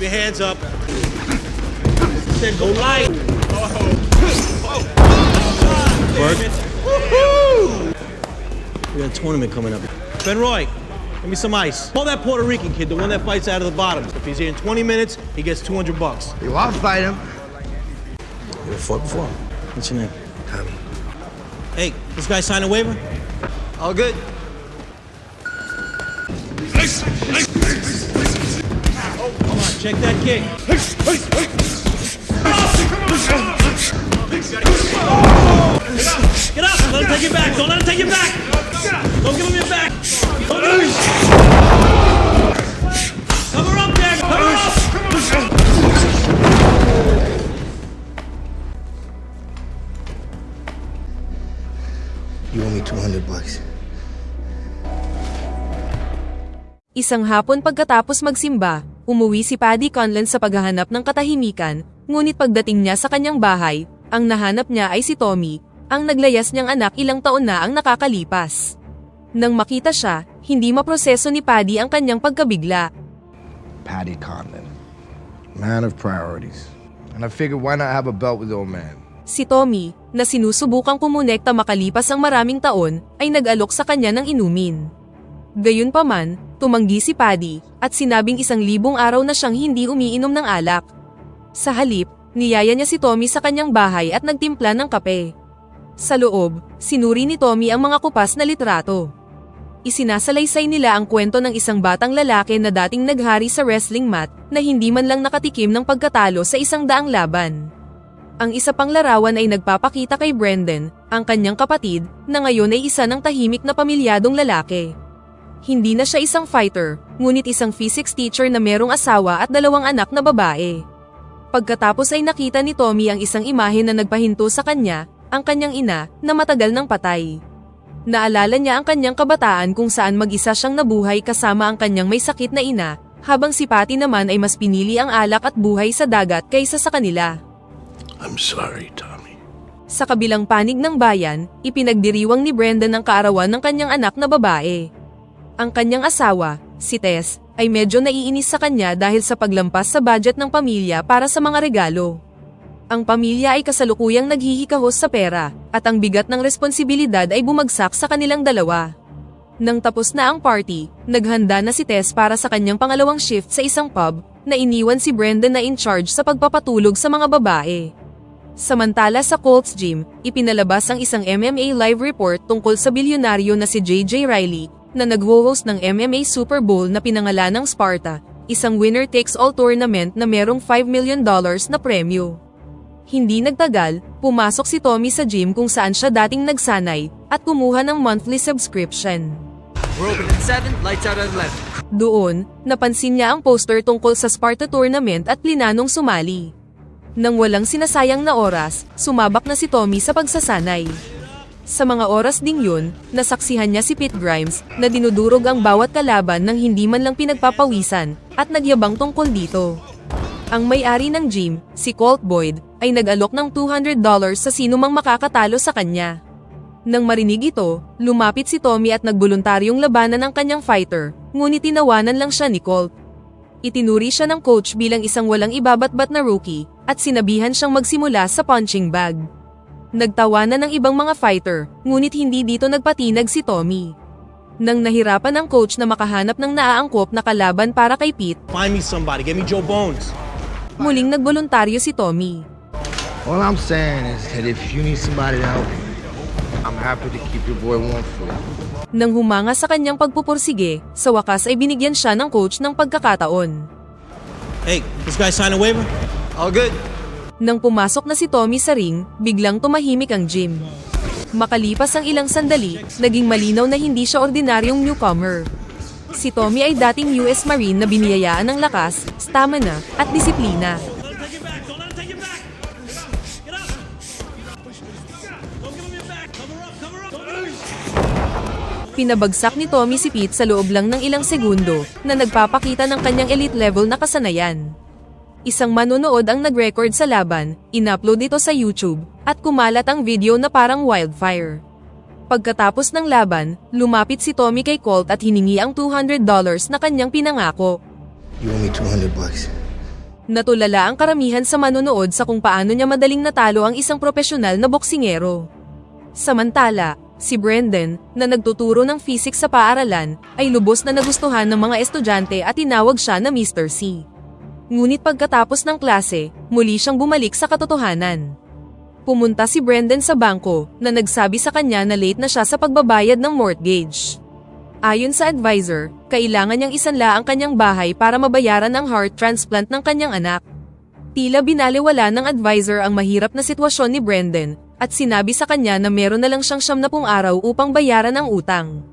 your hands up. Said go light. Work. We got a tournament coming up. Ben Roy, give me some ice. Call that Puerto Rican kid, the one that fights out of the bottom. If he's here in 20 minutes, he gets $200. You I'll fight him. You ever fought before? What's your name? Tommy. Hey, this guy sign a waiver? All good. Come on, check that kick. Get up! Let him take it back! Don't let him take it back! Don't give him your back! Cover up there! Cover up! You owe me $200. Isang hapon pagkatapos magsimba, umuwi si Paddy Conlon sa paghahanap ng katahimikan, ngunit pagdating niya sa kanyang bahay, ang nahanap niya ay si Tommy, ang naglayas niyang anak ilang taon na ang nakakalipas. Nang makita siya, hindi maproseso ni Paddy ang kanyang pagkabigla. Paddy Conlon. Man of priorities. And I figured why not have a belt with the old man? Si Tommy, na sinusubukang kumonekta makalipas ang maraming taon, ay nag-alok sa kanya ng inumin. Gayunpaman, tumanggi si Paddy, at sinabing 1,000 araw na siyang hindi umiinom ng alak. Sa halip, niyaya niya si Tommy sa kanyang bahay at nagtimpla ng kape. Sa loob, sinuri ni Tommy ang mga kupas na litrato. Isinasalaysay nila ang kwento ng isang batang lalaki na dating naghari sa wrestling mat na hindi man lang nakatikim ng pagkatalo sa 100 laban. Ang isa pang larawan ay nagpapakita kay Brendan, ang kanyang kapatid, na ngayon ay isa ng tahimik na pamilyadong lalaki. Hindi na siya isang fighter, ngunit isang physics teacher na merong asawa at 2 anak na babae. Pagkatapos ay nakita ni Tommy ang isang imahe na nagpahinto sa kanya, ang kanyang ina, na matagal nang patay. Naalala niya ang kanyang kabataan kung saan mag-isa siyang nabuhay kasama ang kanyang may sakit na ina, habang si Patty naman ay mas pinili ang alak at buhay sa dagat kaysa sa kanila. I'm sorry, Tommy. Sa kabilang panig ng bayan, ipinagdiriwang ni Brendan ang kaarawan ng kanyang anak na babae. Ang kanyang asawa, si Tess, ay medyo naiinis sa kanya dahil sa paglampas sa budget ng pamilya para sa mga regalo. Ang pamilya ay kasalukuyang naghihikahos sa pera, at ang bigat ng responsibilidad ay bumagsak sa kanilang dalawa. Nang tapos na ang party, naghanda na si Tess para sa kanyang pangalawang shift sa isang pub, na iniwan si Brendan na in charge sa pagpapatulog sa mga babae. Samantala sa Colts Gym, ipinalabas ang isang MMA live report tungkol sa bilyonaryo na si JJ Riley, na nag-host ng MMA Super Bowl na pinangalan ng Sparta, isang winner-takes-all tournament na merong $5 million na premyo. Hindi nagtagal, pumasok si Tommy sa gym kung saan siya dating nagsanay, at kumuha ng monthly subscription. We're open at 7, lights out at 11. Doon, napansin niya ang poster tungkol sa Sparta tournament at plinanong sumali. Nang walang sinasayang na oras, sumabak na si Tommy sa pagsasanay. Sa mga oras ding yun, nasaksihan niya si Pete Grimes, na dinudurog ang bawat kalaban ng hindi man lang pinagpapawisan, at nagyabang tungkol dito. Ang may-ari ng gym, si Colt Boyd, ay nag-alok ng $200 sa sinumang makakatalo sa kanya. Nang marinig ito, lumapit si Tommy at nagboluntaryong labanan ang kanyang fighter, ngunit tinawanan lang siya ni Colt. Itinuri siya ng coach bilang isang walang ibabatbat na rookie, at sinabihan siyang magsimula sa punching bag. Nagtawanan ng ibang mga fighter, ngunit hindi dito nagpatinag si Tommy. Nang nahirapan ang coach na makahanap ng naaangkop na kalaban para kay Pete, Find me somebody. Get me Joe Bones. muling nagboluntaryo si Tommy. All I'm saying is that if you need somebody to help you, I'm happy to keep your boy warm for you. Nang humanga sa kanyang pagpupursige, sa wakas ay binigyan siya ng coach ng pagkakataon. Hey, this guy sign a waiver? All good. Nang pumasok na si Tommy sa ring, biglang tumahimik ang gym. Makalipas ang ilang sandali, naging malinaw na hindi siya ordinaryong newcomer. Si Tommy ay dating US Marine na biniyayaan ng lakas, stamina, at disiplina. Pinabagsak ni Tommy si Pete sa loob lang ng ilang segundo, na nagpapakita ng kanyang elite level na kasanayan. Isang manonood ang nag-record sa laban, in-upload ito sa YouTube, at kumalat ang video na parang wildfire. Pagkatapos ng laban, lumapit si Tommy kay Colt at hiningi ang $200 na kanyang pinangako. You owe me $200. Natulala ang karamihan sa manonood sa kung paano niya madaling natalo ang isang propesyonal na boksingero. Samantala, si Brendan, na nagtuturo ng physics sa paaralan, ay lubos na nagustuhan ng mga estudyante at tinawag siya na Mr. C. Ngunit pagkatapos ng klase, muli siyang bumalik sa katotohanan. Pumunta si Brendan sa bangko, na nagsabi sa kanya na late na siya sa pagbabayad ng mortgage. Ayon sa advisor, kailangan niyang isanla ang kanyang bahay para mabayaran ang heart transplant ng kanyang anak. Tila binaliwala ng advisor ang mahirap na sitwasyon ni Brendan, at sinabi sa kanya na meron na lang siyang 70 araw upang bayaran ang utang.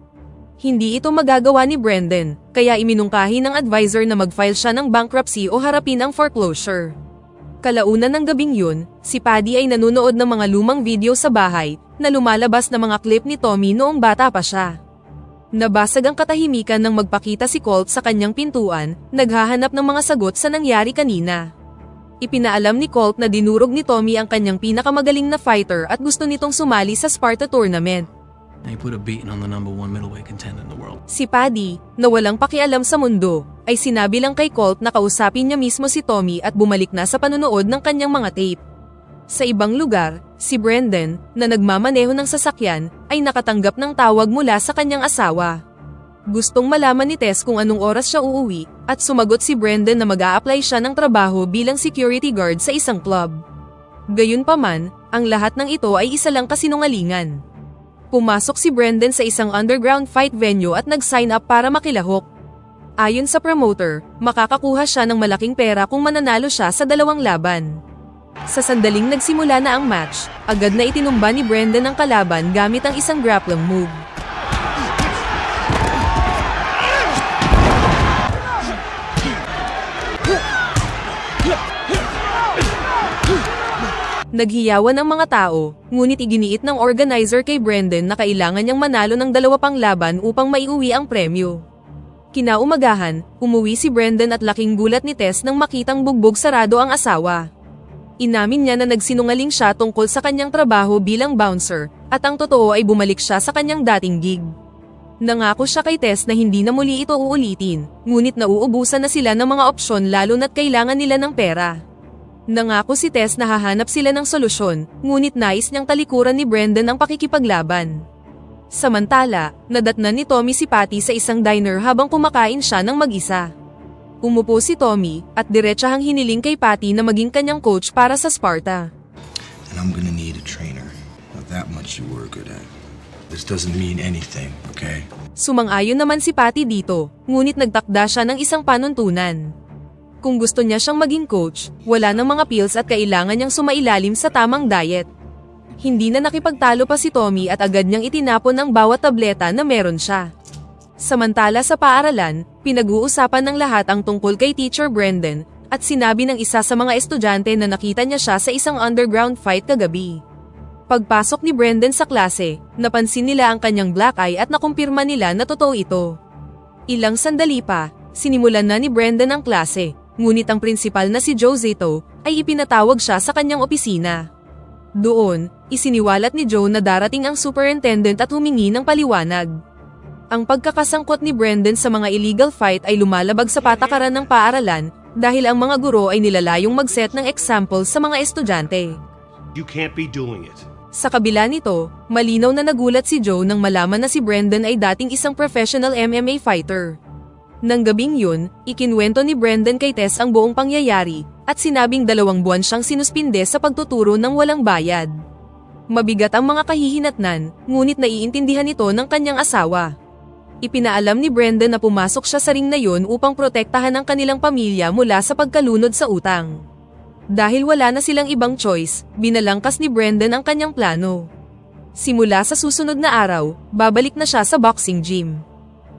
Hindi ito magagawa ni Brendan, kaya iminungkahi ng advisor na mag-file siya ng bankruptcy o harapin ang foreclosure. Kalaunan ng gabing yun, si Paddy ay nanunood ng mga lumang video sa bahay, na lumalabas na mga clip ni Tommy noong bata pa siya. Nabasag ang katahimikan nang magpakita si Colt sa kanyang pintuan, naghahanap ng mga sagot sa nangyari kanina. Ipinaalam ni Colt na dinurog ni Tommy ang kanyang pinakamagaling na fighter at gusto nitong sumali sa Sparta tournament. They put a beating on the #1 middleweight contender in the world. Si Paddy, na walang pakialam sa mundo, ay sinabi lang kay Colt na kausapin niya mismo si Tommy at bumalik na sa panonood ng kanyang mga tape. Sa ibang lugar, si Brendan, na nagmamaneho ng sasakyan, ay nakatanggap ng tawag mula sa kanyang asawa. Gustong malaman ni Tess kung anong oras siya uuwi, at sumagot si Brendan na mag-a-apply siya ng trabaho bilang security guard sa isang club. Gayunpaman, ang lahat ng ito ay isa lang kasinungalingan. Pumasok si Brendan sa isang underground fight venue at nag-sign up para makilahok. Ayon sa promoter, makakakuha siya ng malaking pera kung mananalo siya sa 2 laban. Sa sandaling nagsimula na ang match, agad na itinumba ni Brendan ang kalaban gamit ang isang grappling move. Naghiyawan ang mga tao, ngunit iginiit ng organizer kay Brendan na kailangan niyang manalo ng 2 pang laban upang maiuwi ang premyo. Kinaumagahan, umuwi si Brendan at laking gulat ni Tess nang makitang bugbog sarado ang asawa. Inamin niya na nagsinungaling siya tungkol sa kanyang trabaho bilang bouncer, at ang totoo ay bumalik siya sa kanyang dating gig. Nangako siya kay Tess na hindi na muli ito uulitin, ngunit nauubusan na sila ng mga opsyon lalo na't kailangan nila ng pera. Nangako si Tess na hahanap sila ng solusyon, ngunit nais niyang talikuran ni Brendan ang pakikipaglaban. Samantala, nadatnan ni Tommy si Patty sa isang diner habang kumakain siya ng mag-isa. Umupo si Tommy, at diretsahang hiniling kay Patty na maging kanyang coach para sa Sparta. And I'm gonna need a trainer. Not that much you were good at. This doesn't mean anything, okay? Sumang-ayon naman si Patty dito, ngunit nagtakda siya ng isang panuntunan. Kung gusto niya siyang maging coach, wala ng mga pills at kailangan niyang sumailalim sa tamang diet. Hindi na nakipagtalo pa si Tommy at agad niyang itinapon ang bawat tableta na meron siya. Samantala sa paaralan, pinag-uusapan ng lahat ang tungkol kay Teacher Brendan, at sinabi ng isa sa mga estudyante na nakita niya siya sa isang underground fight kagabi. Pagpasok ni Brendan sa klase, napansin nila ang kanyang black eye at nakumpirma nila na totoo ito. Ilang sandali pa, sinimulan na ni Brendan ang klase, ngunit ang prinsipal na si Joe Zito ay ipinatawag siya sa kanyang opisina. Doon, isiniwalat ni Joe na darating ang superintendent at humingi ng paliwanag. Ang pagkakasangkot ni Brendan sa mga illegal fight ay lumalabag sa patakaran ng paaralan dahil ang mga guro ay nilalayong mag-set ng example sa mga estudyante. You can't be doing it. Sa kabila nito, malinaw na nagulat si Joe nang malaman na si Brendan ay dating isang professional MMA fighter. Nang gabing yun, ikinwento ni Brendan kay Tess ang buong pangyayari at sinabing 2 buwan siyang sinuspinde sa pagtuturo ng walang bayad. Mabigat ang mga kahihinatnan, ngunit naiintindihan ito ng kanyang asawa. Ipinaalam ni Brendan na pumasok siya sa ring na yon upang protektahan ang kanilang pamilya mula sa pagkalunod sa utang. Dahil wala na silang ibang choice, binalangkas ni Brendan ang kanyang plano. Simula sa susunod na araw, babalik na siya sa boxing gym.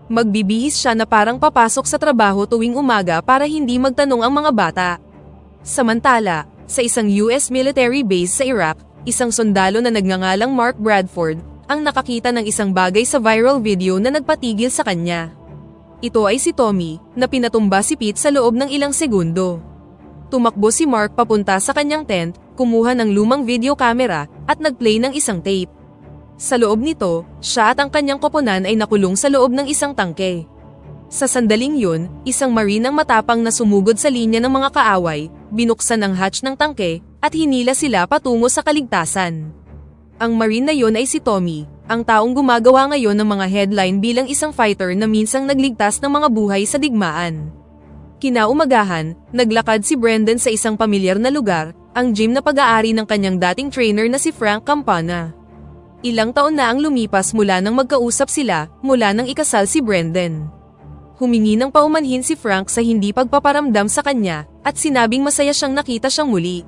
Magbibihis siya na parang papasok sa trabaho tuwing umaga para hindi magtanong ang mga bata. Samantala, sa isang US military base sa Iraq, isang sundalo na nagngangalang Mark Bradford, ang nakakita ng isang bagay sa viral video na nagpatigil sa kanya. Ito ay si Tommy, na pinatumba si Pete sa loob ng ilang segundo. Tumakbo si Mark papunta sa kanyang tent, kumuha ng lumang video camera, at nagplay ng isang tape. Sa loob nito, siya at ang kanyang koponan ay nakulong sa loob ng isang tangke. Sa sandaling yun, isang marine ang matapang na sumugod sa linya ng mga kaaway, binuksan ang hatch ng tangke, at hinila sila patungo sa kaligtasan. Ang marine na yon ay si Tommy, ang taong gumagawa ngayon ng mga headline bilang isang fighter na minsang nagligtas ng mga buhay sa digmaan. Kinaumagahan, naglakad si Brendan sa isang pamilyar na lugar, ang gym na pag-aari ng kanyang dating trainer na si Frank Campana. Ilang taon na ang lumipas mula nang magkausap sila, mula nang ikasal si Brendan. Humingi ng paumanhin si Frank sa hindi pagpaparamdam sa kanya, at sinabing masaya siyang nakita siyang muli.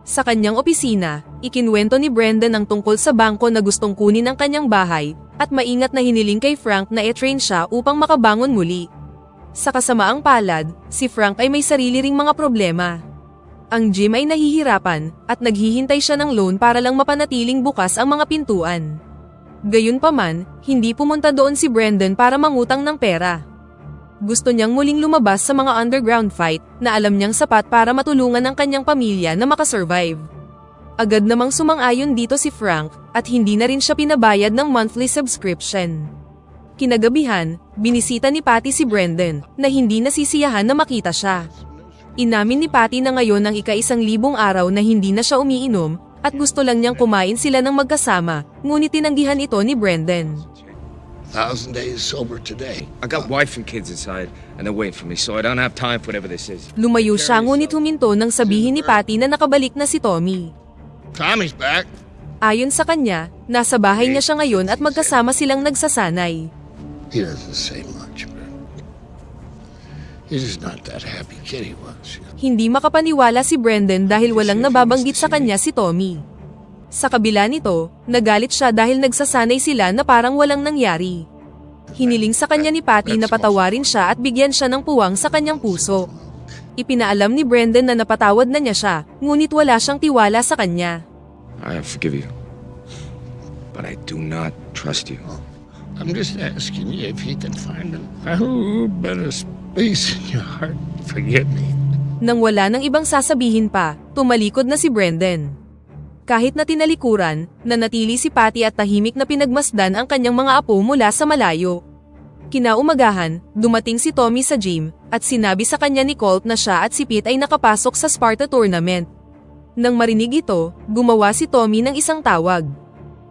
Sa kanyang opisina, ikinwento ni Brendan ang tungkol sa bangko na gustong kunin ang kanyang bahay, at maingat na hiniling kay Frank na e-train siya upang makabangon muli. Sa kasamaang palad, si Frank ay may sarili ring mga problema. Ang gym ay nahihirapan, at naghihintay siya ng loan para lang mapanatiling bukas ang mga pintuan. Gayunpaman, hindi pumunta doon si Brendan para mangutang ng pera. Gusto niyang muling lumabas sa mga underground fight na alam niyang sapat para matulungan ang kanyang pamilya na makasurvive. Agad namang sumang-ayon dito si Frank at hindi na rin siya pinabayad ng monthly subscription. Kinagabihan, binisita ni Patty si Brendan na hindi nasisiyahan na makita siya. Inamin ni Patty na ngayon ang ika-1,000 araw na hindi na siya umiinom at gusto lang niyang kumain sila ng magkasama, ngunit tinanggihan ito ni Brendan. 1,000 days sober today. I got wife and kids inside, and they're waiting for me, so I don't have time for whatever this is. Lumayo siya ngunit huminto nang sabihin ni Patty na nakabalik na si Tommy. Tommy's back. Ayon sa kanya, nasa bahay niya siya ngayon at magkasama silang nagsasanay. He doesn't say much, but he's just not that happy kid he was. Hindi makapaniwala si Brendan dahil walang nababanggit sa kanya si Tommy. Sa kabila nito, nagalit siya dahil nagsasanay sila na parang walang nangyari. Hiniling sa kanya ni Patty na patawarin siya at bigyan siya ng puwang sa kanyang puso. Ipinaalam ni Brendan na napatawad na niya siya, ngunit wala siyang tiwala sa kanya. I forgive you, but I do not trust you. I'm just asking you if you can find a little better space in your heart to forgive me. Nang wala nang ibang sasabihin pa, tumalikod na si Brendan. Kahit na tinalikuran, nanatili si Patty at tahimik na pinagmasdan ang kanyang mga apo mula sa malayo. Kinaumagahan, dumating si Tommy sa gym, at sinabi sa kanya ni Colt na siya at si Pete ay nakapasok sa Sparta tournament. Nang marinig ito, gumawa si Tommy ng isang tawag.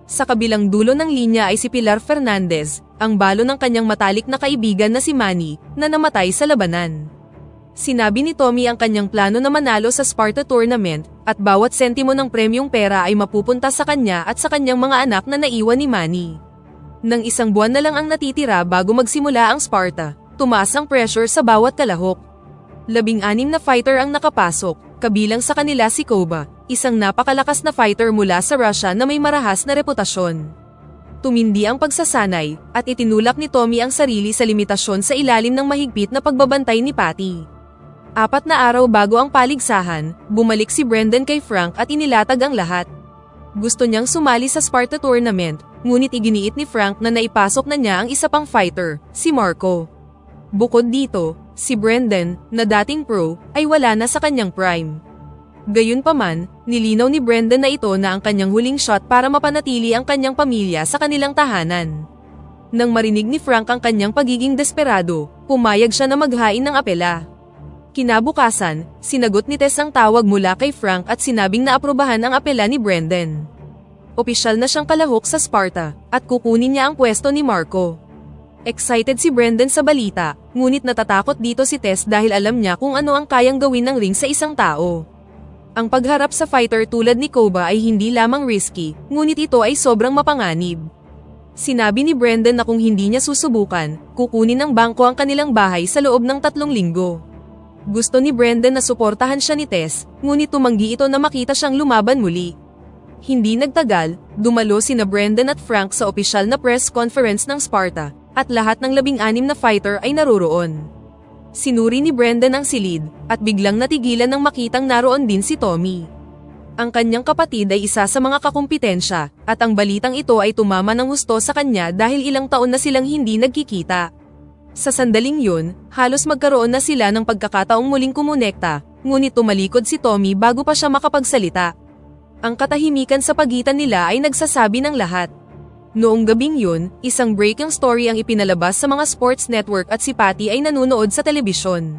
Sa kabilang dulo ng linya ay si Pilar Fernandez, ang balo ng kanyang matalik na kaibigan na si Manny, na namatay sa labanan. Sinabi ni Tommy ang kanyang plano na manalo sa Sparta tournament, at bawat sentimo ng premyong pera ay mapupunta sa kanya at sa kanyang mga anak na naiwan ni Manny. Nang 1 buwan na lang ang natitira bago magsimula ang Sparta, tumaas ang pressure sa bawat kalahok. 16 na fighter ang nakapasok, kabilang sa kanila si Koba, isang napakalakas na fighter mula sa Russia na may marahas na reputasyon. Tumindi ang pagsasanay, at itinulak ni Tommy ang sarili sa limitasyon sa ilalim ng mahigpit na pagbabantay ni Patty. 4 na araw bago ang paligsahan, bumalik si Brendan kay Frank at inilatag ang lahat. Gusto niyang sumali sa Sparta tournament, ngunit iginiit ni Frank na naipasok na niya ang isa pang fighter, si Marco. Bukod dito, si Brendan, na dating pro, ay wala na sa kanyang prime. Gayunpaman, nilinaw ni Brendan na ito na ang kanyang huling shot para mapanatili ang kanyang pamilya sa kanilang tahanan. Nang marinig ni Frank ang kanyang pagiging desperado, pumayag siya na maghain ng apela. Kinabukasan, sinagot ni Tess ang tawag mula kay Frank at sinabing naaprubahan ang apela ni Brendan. Opisyal na siyang kalahok sa Sparta, at kukunin niya ang pwesto ni Marco. Excited si Brendan sa balita, ngunit natatakot dito si Tess dahil alam niya kung ano ang kayang gawin ng ring sa isang tao. Ang pagharap sa fighter tulad ni Koba ay hindi lamang risky, ngunit ito ay sobrang mapanganib. Sinabi ni Brendan na kung hindi niya susubukan, kukunin ng bangko ang kanilang bahay sa loob ng 3 linggo. Gusto ni Brendan na suportahan siya ni Tess, ngunit tumanggi ito na makita siyang lumaban muli. Hindi nagtagal, dumalo sina Brendan at Frank sa opisyal na press conference ng Sparta, at lahat ng 16 na fighter ay naroroon. Sinuri ni Brendan ang silid, at biglang natigilan nang makitang naroon din si Tommy. Ang kanyang kapatid ay isa sa mga kakumpetensya, at ang balitang ito ay tumama ng husto sa kanya dahil ilang taon na silang hindi nagkikita. Sa sandaling yun, halos magkaroon na sila ng pagkakataong muling kumonekta, ngunit tumalikod si Tommy bago pa siya makapagsalita. Ang katahimikan sa pagitan nila ay nagsasabi ng lahat. Noong gabing yun, isang breaking story ang ipinalabas sa mga sports network at si Patty ay nanunood sa telebisyon.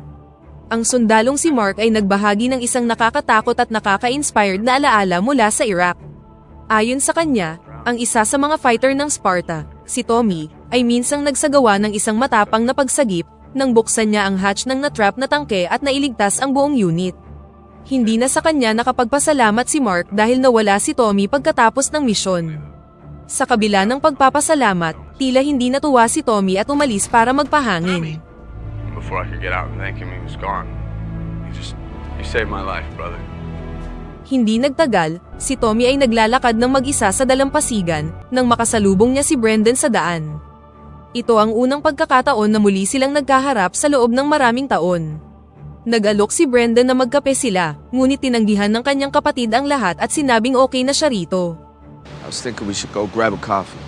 Ang sundalong si Mark ay nagbahagi ng isang nakakatakot at nakaka-inspired na alaala mula sa Iraq. Ayon sa kanya, ang isa sa mga fighter ng Sparta, si Tommy, ay minsang nagsagawa ng isang matapang na pagsagip nang buksan niya ang hatch ng natrap na tangke at nailigtas ang buong unit. Hindi na sa kanya nakapagpasalamat si Mark dahil nawala si Tommy pagkatapos ng misyon. Sa kabila ng pagpapasalamat, tila hindi natuwa si Tommy at umalis para magpahangin. Before I could get out and thank him, he was gone. You saved my life, brother. Hindi nagtagal, si Tommy ay naglalakad ng mag-isa sa dalampasigan nang makasalubong niya si Brendan sa daan. Ito ang unang pagkakataon na muli silang nagkaharap sa loob ng maraming taon. Nag-alok si Brendan na magkape sila, ngunit tinanggihan ng kanyang kapatid ang lahat at sinabing okay na siya rito. I was thinking we should go grab a coffee.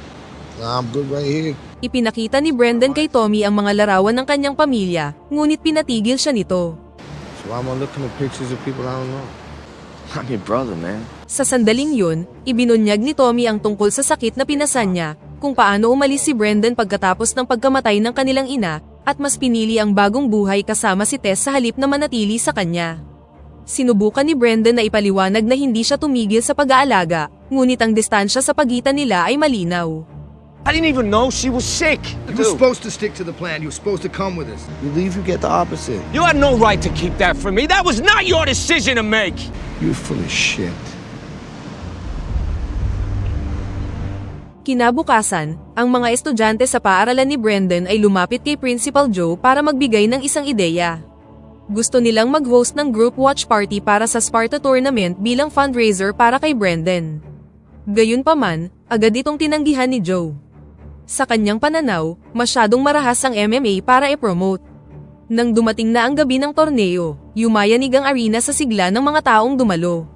Nah, I'm good right here. Ipinakita ni Brendan kay Tommy ang mga larawan ng kanyang pamilya, ngunit pinatigil siya nito. So I'm gonna look at pictures of people I don't know. I'm your brother, man. Sa sandaling yun, ibinunyag ni Tommy ang tungkol sa sakit na pinasan niya, kung paano umalis si Brendan pagkatapos ng pagkamatay ng kanilang ina, at mas pinili ang bagong buhay kasama si Tess sa halip na manatili sa kanya. Sinubukan ni Brendan na ipaliwanag na hindi siya tumigil sa pag-aalaga, ngunit ang distansya sa pagitan nila ay malinaw. I didn't even know she was sick. You were supposed to stick to the plan. You were supposed to come with us. You leave, you get the opposite. You had no right to keep that from me. That was not your decision to make. You're full of shit. Kinabukasan, ang mga estudyante sa paaralan ni Brendan ay lumapit kay Principal Joe para magbigay ng isang ideya. Gusto nilang mag-host ng group watch party para sa Sparta tournament bilang fundraiser para kay Brendan. Gayunpaman, agad itong tinanggihan ni Joe. Sa kanyang pananaw, masyadong marahas ang MMA para i-promote. Nang dumating na ang gabi ng torneo, yumayanig ang arena sa sigla ng mga taong dumalo.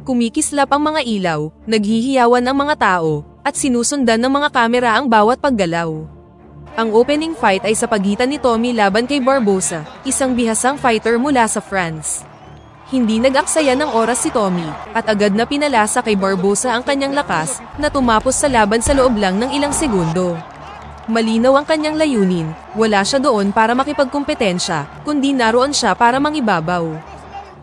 Kumikislap ang mga ilaw, naghihiyawan ang mga tao, at sinusundan ng mga kamera ang bawat paggalaw. Ang opening fight ay sa pagitan ni Tommy laban kay Barbosa, isang bihasang fighter mula sa France. Hindi nag-aksaya ng oras si Tommy, at agad na pinalasa kay Barbosa ang kanyang lakas, na tumapos sa laban sa loob lang ng ilang segundo. Malinaw ang kanyang layunin, wala siya doon para makipagkumpetensya, kundi naroon siya para mangibabaw.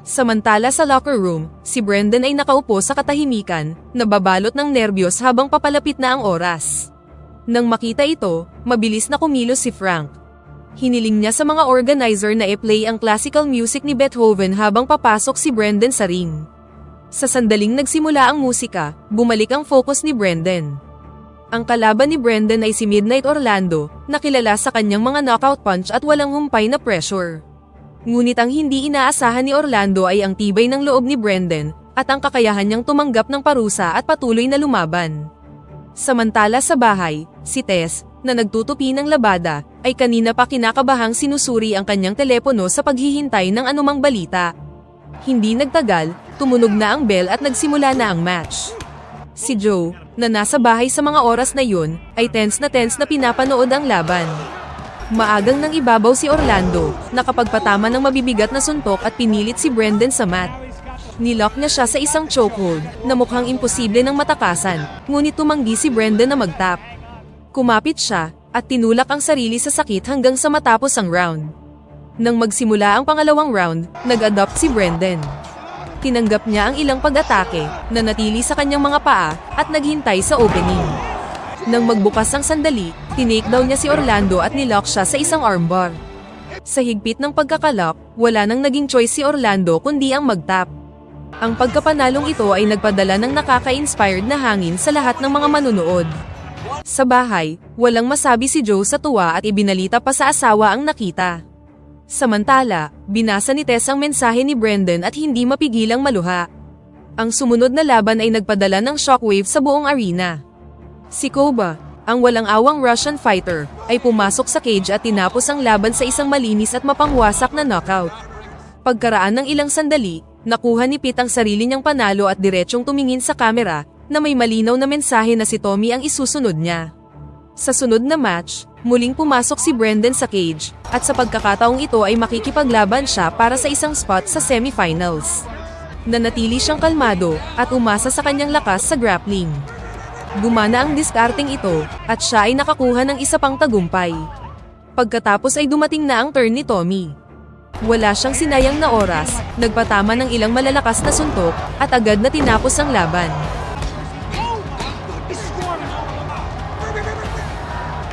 Samantala sa locker room, si Brendan ay nakaupo sa katahimikan, nababalot ng nerbiyos habang papalapit na ang oras. Nang makita ito, mabilis na kumilos si Frank. Hiniling niya sa mga organizer na i-play ang classical music ni Beethoven habang papasok si Brendan sa ring. Sa sandaling nagsimula ang musika, bumalik ang focus ni Brendan. Ang kalaban ni Brendan ay si Midnight Orlando, na kilala sa kanyang mga knockout punch at walang humpay na pressure. Ngunit ang hindi inaasahan ni Orlando ay ang tibay ng loob ni Brendan, at ang kakayahan niyang tumanggap ng parusa at patuloy na lumaban. Samantala sa bahay, si Tess, na nagtutupi ng labada, ay kanina pa kinakabahang sinusuri ang kanyang telepono sa paghihintay ng anumang balita. Hindi nagtagal, tumunog na ang bell at nagsimula na ang match. Si Joe, na nasa bahay sa mga oras na yun, ay tense na pinapanood ang laban. Maagang nang ibabaw si Orlando, nakapagpatama ng mabibigat na suntok at pinilit si Brendan sa mat. Nilock niya siya sa isang chokehold, na mukhang imposible ng matakasan, ngunit tumanggi si Brendan na mag-tap. Kumapit siya, at tinulak ang sarili sa sakit hanggang sa matapos ang round. Nang magsimula ang pangalawang round, nag-adopt si Brendan. Tinanggap niya ang ilang pag-atake, nanatili sa kanyang mga paa, at naghintay sa opening. Nang magbukas ang sandali, tinake-down niya si Orlando at nilock siya sa isang armbar. Sa higpit ng pagkakalock, wala nang naging choice si Orlando kundi ang mag-tap. Ang pagkapanalong ito ay nagpadala ng nakaka-inspired na hangin sa lahat ng mga manunood. Sa bahay, walang masabi si Joe sa tuwa at ibinalita pa sa asawa ang nakita. Samantala, binasa ni Tess ang mensahe ni Brendan at hindi mapigilang maluha. Ang sumunod na laban ay nagpadala ng shockwave sa buong arena. Si Koba, ang walang-awang Russian fighter, ay pumasok sa cage at tinapos ang laban sa isang malinis at mapangwasak na knockout. Pagkaraan ng ilang sandali, nakuha ni Pete ang sarili niyang panalo at diretsyong tumingin sa kamera, na may malinaw na mensahe na si Tommy ang isusunod niya. Sa sunod na match, muling pumasok si Brendan sa cage, at sa pagkakataong ito ay makikipaglaban siya para sa isang spot sa semifinals. Nanatili siyang kalmado, at umasa sa kanyang lakas sa grappling. Gumana ang diskarteng ito, at siya ay nakakuha ng isa pang tagumpay. Pagkatapos ay dumating na ang turn ni Tommy. Wala siyang sinayang na oras, nagpatama ng ilang malalakas na suntok, at agad na tinapos ang laban.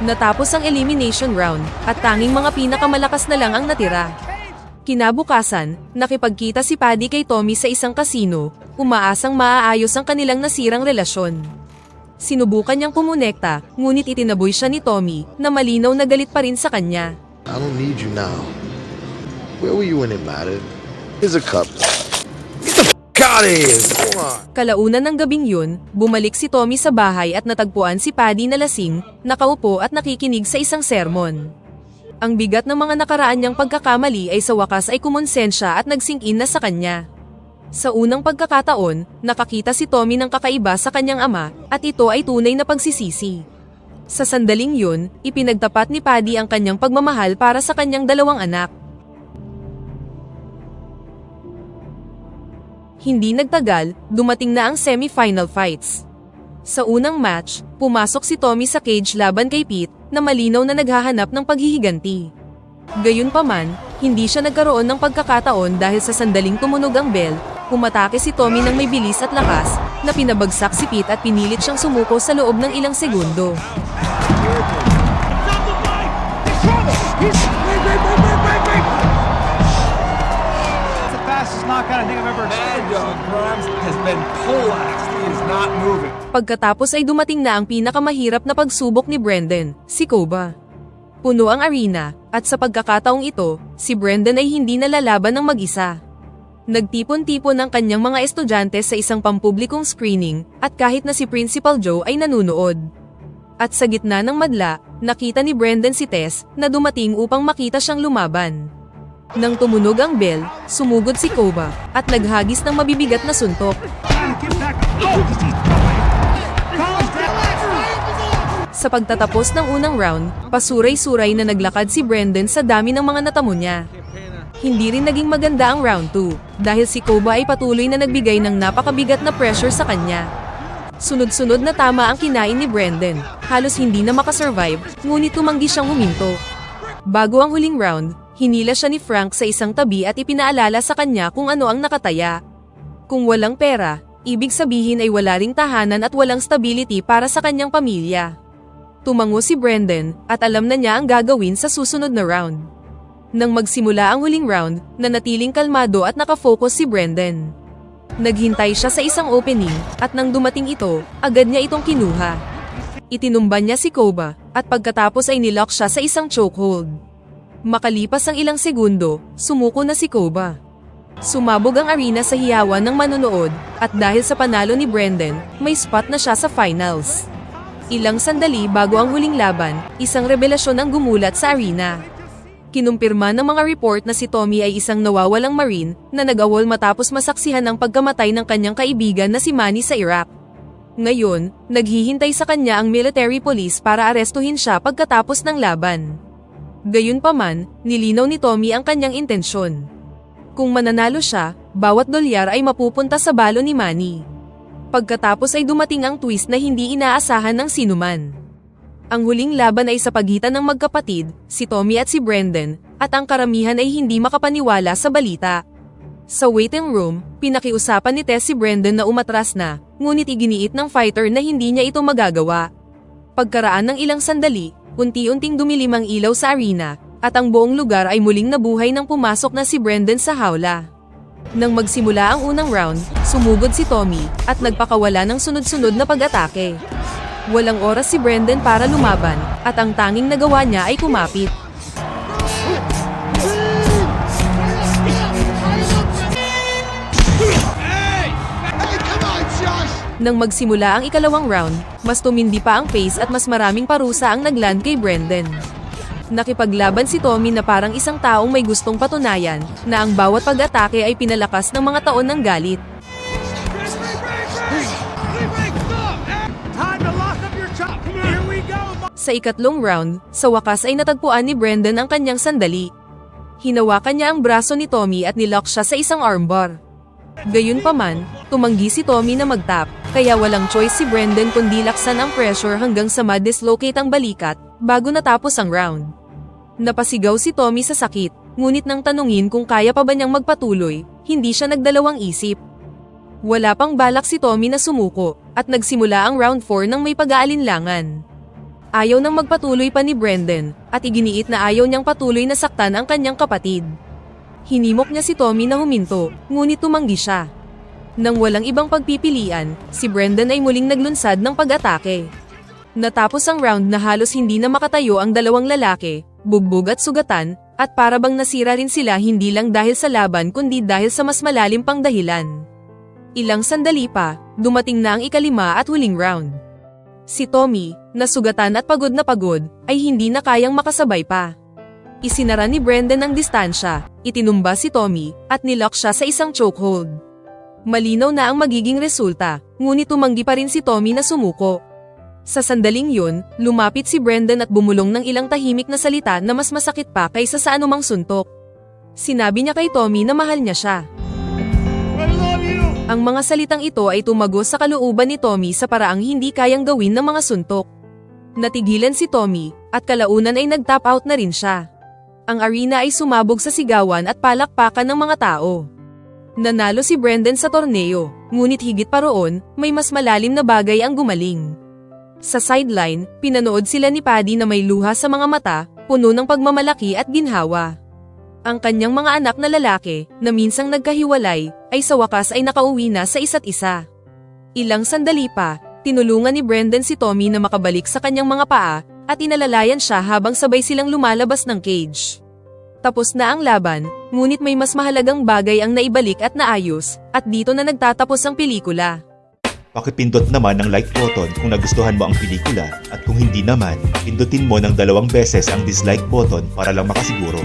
Natapos ang elimination round, at tanging mga pinakamalakas na lang ang natira. Kinabukasan, nakipagkita si Paddy kay Tommy sa isang kasino, umaasang maaayos ang kanilang nasirang relasyon. Sinubukan niyang kumonekta, ngunit itinaboy siya ni Tommy, na malinaw na galit pa rin sa kanya. I don't need you now. Where were you when it mattered? Here's a cup. Get the f*** out of here! Come on! Kalaunan ng gabing yun, bumalik si Tommy sa bahay at natagpuan si Paddy na lasing, nakaupo at nakikinig sa isang sermon. Ang bigat ng mga nakaraan niyang pagkakamali ay sa wakas ay kumonsensya at nagsink-in na sa kanya. Sa unang pagkakataon, nakakita si Tommy ng kakaiba sa kanyang ama, at ito ay tunay na pagsisisi. Sa sandaling yun, ipinagtapat ni Paddy ang kanyang pagmamahal para sa kanyang dalawang anak. Hindi nagtagal, dumating na ang semi-final fights. Sa unang match, pumasok si Tommy sa cage laban kay Pete, na malinaw na naghahanap ng paghihiganti. Gayunpaman, hindi siya nagkaroon ng pagkakataon dahil sa sandaling tumunog ang bell, umatake si Tommy ng may bilis at lakas, na pinabagsak si Pete at pinilit siyang sumuko sa loob ng ilang segundo. Pagkatapos ay dumating na ang pinakamahirap na pagsubok ni Brendan, si Koba. Puno ang arena, at sa pagkakataong ito, si Brendan ay hindi nalalaban ng mag-isa. Nagtipon-tipon ang kanyang mga estudyante sa isang pampublikong screening, at kahit na si Principal Joe ay nanunood. At sa gitna ng madla, nakita ni Brendan si Tess, na dumating upang makita siyang lumaban. Nang tumunog ang bell, sumugod si Koba, at naghagis ng mabibigat na suntok. Sa pagtatapos ng unang round, pasuray-suray na naglakad si Brendan sa dami ng mga natamo niya. Hindi rin naging maganda ang round 2, dahil si Koba ay patuloy na nagbigay ng napakabigat na pressure sa kanya. Sunod-sunod na tama ang kinain ni Brendan, halos hindi na makasurvive, ngunit tumanggi siyang huminto. Bago ang huling round, hinila siya ni Frank sa isang tabi at ipinaalala sa kanya kung ano ang nakataya. Kung walang pera, ibig sabihin ay wala ring tahanan at walang stability para sa kanyang pamilya. Tumango si Brendan, at alam na niya ang gagawin sa susunod na round. Nang magsimula ang huling round, nanatiling kalmado at nakafocus si Brendan. Naghintay siya sa isang opening, at nang dumating ito, agad niya itong kinuha. Itinumban niya si Koba, at pagkatapos ay nilock siya sa isang chokehold. Makalipas ang ilang segundo, sumuko na si Koba. Sumabog ang arena sa hiyawan ng manonood, at dahil sa panalo ni Brendan, may spot na siya sa finals. Ilang sandali bago ang huling laban, isang revelasyon ang gumulat sa arena. Kinumpirma ng mga report na si Tommy ay isang nawawalang Marine na nag-awol matapos masaksihan ang pagkamatay ng kanyang kaibigan na si Manny sa Iraq. Ngayon, naghihintay sa kanya ang military police para arestuhin siya pagkatapos ng laban. Gayunpaman, nilinaw ni Tommy ang kanyang intensyon. Kung mananalo siya, bawat dolyar ay mapupunta sa balo ni Manny. Pagkatapos ay dumating ang twist na hindi inaasahan ng sinuman. Ang huling laban ay sa pagitan ng magkapatid, si Tommy at si Brendan, at ang karamihan ay hindi makapaniwala sa balita. Sa waiting room, pinakiusapan ni Tess si Brendan na umatras na, ngunit iginiit ng fighter na hindi niya ito magagawa. Pagkaraan ng ilang sandali, unti-unting dumilim ang ilaw sa arena, at ang buong lugar ay muling nabuhay nang pumasok na si Brendan sa hawla. Nang magsimula ang unang round, sumugod si Tommy, at nagpakawala ng sunod-sunod na pag-atake. Walang oras si Brendan para lumaban, at ang tanging nagawa niya ay kumapit. Nang magsimula ang ikalawang round, mas tumindi pa ang pace at mas maraming parusa ang nagland kay Brendan. Nakipaglaban si Tommy na parang isang taong may gustong patunayan na ang bawat pag-atake ay pinalakas ng mga taon ng galit. Sa ikatlong round, sa wakas ay natagpuan ni Brendan ang kanyang sandali. Hinawakan niya ang braso ni Tommy at nilock siya sa isang armbar. Gayunpaman, tumanggi si Tommy na mag-tap, kaya walang choice si Brendan kundi laksan ang pressure hanggang sa ma-dislocate ang balikat, bago natapos ang round. Napasigaw si Tommy sa sakit, ngunit nang tanungin kung kaya pa ba niyang magpatuloy, hindi siya nagdalawang isip. Wala pang balak si Tommy na sumuko, at nagsimula ang round 4 ng may pag-aalinlangan. Ayaw nang magpatuloy pa ni Brendan, at iginiit na ayaw niyang patuloy na saktan ang kanyang kapatid. Hinimok niya si Tommy na huminto, ngunit tumanggi siya. Nang walang ibang pagpipilian, si Brendan ay muling naglunsad ng pag-atake. Natapos ang round na halos hindi na makatayo ang dalawang lalaki, bugbog at sugatan, at para bang nasira rin sila hindi lang dahil sa laban kundi dahil sa mas malalim pang dahilan. Ilang sandali pa, dumating na ang ikalima at huling round. Si Tommy, nasugatan at pagod na pagod, ay hindi na kayang makasabay pa. Isinara ni Brendan ang distansya, itinumba si Tommy, at nilock siya sa isang chokehold. Malinaw na ang magiging resulta, ngunit tumanggi pa rin si Tommy na sumuko. Sa sandaling yun, lumapit si Brendan at bumulong ng ilang tahimik na salita na mas masakit pa kaysa sa anumang suntok. Sinabi niya kay Tommy na mahal niya siya. Ang mga salitang ito ay tumagos sa kalooban ni Tommy sa paraang hindi kayang gawin ng mga suntok. Natigilan si Tommy, at kalaunan ay nag-tap out na rin siya. Ang arena ay sumabog sa sigawan at palakpakan ng mga tao. Nanalo si Brendan sa torneo, ngunit higit pa roon, may mas malalim na bagay ang gumaling. Sa sideline, pinanood sila ni Paddy na may luha sa mga mata, puno ng pagmamalaki at ginhawa. Ang kanyang mga anak na lalaki, na minsang nagkahiwalay, ay sa wakas ay nakauwi na sa isa't isa. Ilang sandali pa, tinulungan ni Brendan si Tommy na makabalik sa kanyang mga paa, at inalalayan siya habang sabay silang lumalabas ng cage. Tapos na ang laban, ngunit may mas mahalagang bagay ang naibalik at naayos, at dito na nagtatapos ang pelikula. Pakipindot naman ang like button kung nagustuhan mo ang pelikula, at kung hindi naman, pindutin mo ng 2 beses ang dislike button para lang makasiguro.